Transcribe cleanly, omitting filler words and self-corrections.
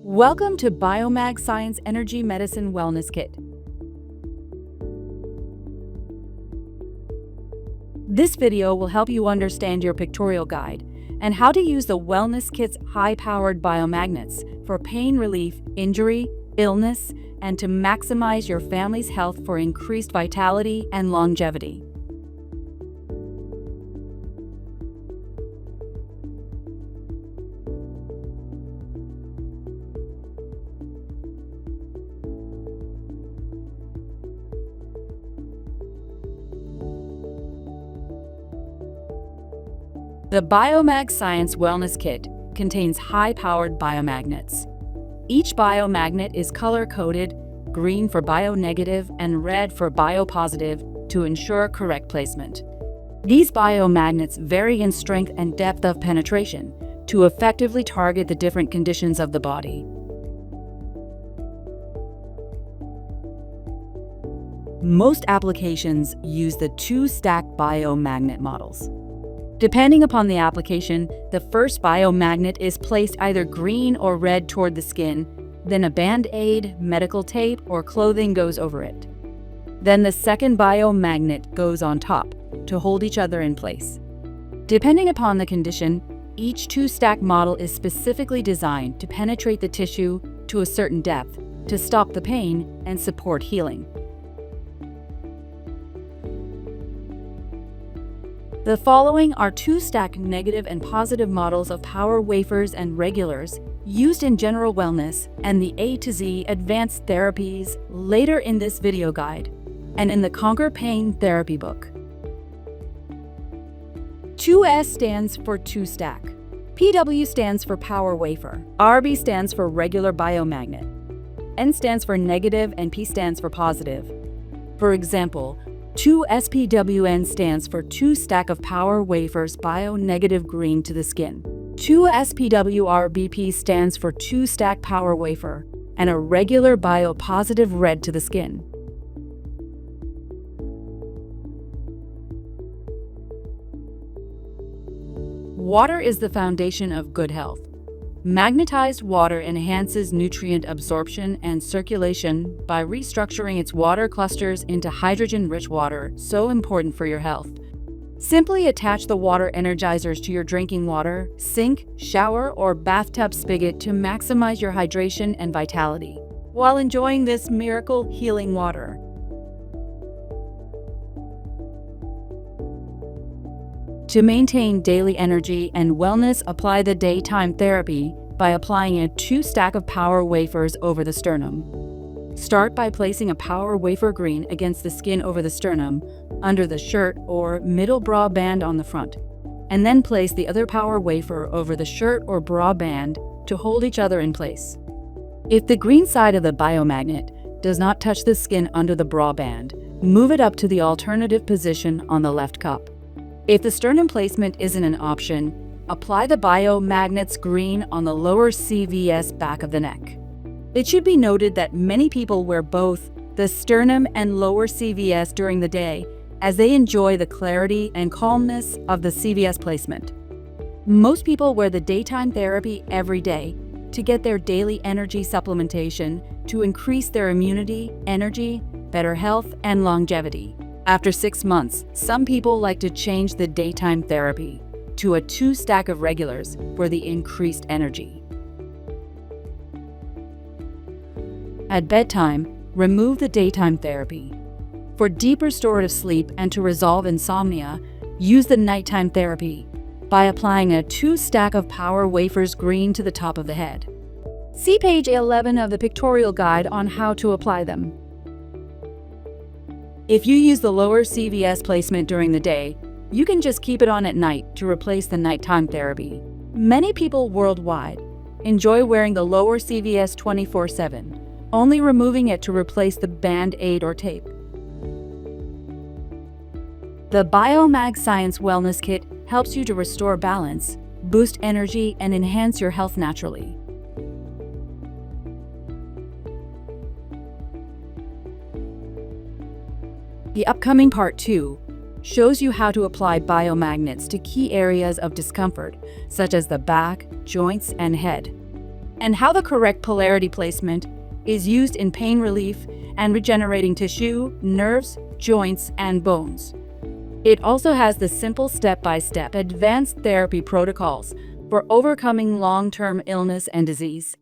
Welcome to BiomagScience Energy Medicine Wellness Kit. This video will help you understand your pictorial guide and how to use the Wellness Kit's high-powered biomagnets for pain relief, injury, illness, and to maximize your family's health for increased vitality and longevity. The BiomagScience Wellness Kit contains high-powered biomagnets. Each biomagnet is color-coded, green for bio-negative and red for bio-positive to ensure correct placement. These biomagnets vary in strength and depth of penetration to effectively target the different conditions of the body. Most applications use the two-stack biomagnet models. Depending upon the application, the first biomagnet is placed either green or red toward the skin, then a band-aid, medical tape, or clothing goes over it. Then the second biomagnet goes on top to hold each other in place. Depending upon the condition, each two-stack model is specifically designed to penetrate the tissue to a certain depth to stop the pain and support healing. The following are two-stack negative and positive models of power wafers and regulars used in general wellness and the A to Z Advanced Therapies later in this video guide and in the Conquer Pain Therapy book. 2S stands for two-stack. PW stands for power wafer. RB stands for regular biomagnet. N stands for negative and P stands for positive. For example, 2SPWN stands for two-stack of power wafers bio-negative green to the skin. 2SPWRBP stands for two-stack power wafer and a regular bio-positive red to the skin. Water is the foundation of good health. Magnetized water enhances nutrient absorption and circulation by restructuring its water clusters into hydrogen-rich water, so important for your health. Simply attach the Water Energizers to your drinking water, sink, shower, or bathtub spigot to maximize your hydration and vitality, while enjoying this miracle healing water. To maintain daily energy and wellness, apply the daytime therapy by applying a two-stack of power wafers over the sternum. Start by placing a power wafer green against the skin over the sternum, under the shirt or middle bra band on the front, and then place the other power wafer over the shirt or bra band to hold each other in place. If the green side of the biomagnet does not touch the skin under the bra band, move it up to the alternative position on the left cup. If the sternum placement isn't an option, apply the biomagnets green on the lower CVS back of the neck. It should be noted that many people wear both the sternum and lower CVS during the day as they enjoy the clarity and calmness of the CVS placement. Most people wear the daytime therapy every day to get their daily energy supplementation to increase their immunity, energy, better health, and longevity. After 6 months, some people like to change the daytime therapy to a two-stack of regulars for the increased energy. At bedtime, remove the daytime therapy. For deep restorative sleep and to resolve insomnia, use the nighttime therapy by applying a two-stack of power wafers green to the top of the head. See page 11 of the pictorial guide on how to apply them. If you use the lower CVS placement during the day, you can just keep it on at night to replace the nighttime therapy. Many people worldwide enjoy wearing the lower CVS 24/7, only removing it to replace the band-aid or tape. The BiomagScience Wellness Kit helps you to restore balance, boost energy, and enhance your health naturally. The upcoming Part 2 shows you how to apply biomagnets to key areas of discomfort, such as the back, joints, and head. and how the correct polarity placement is used in pain relief and regenerating tissue, nerves, joints, and bones. It also has the simple step-by-step advanced therapy protocols for overcoming long-term illness and disease.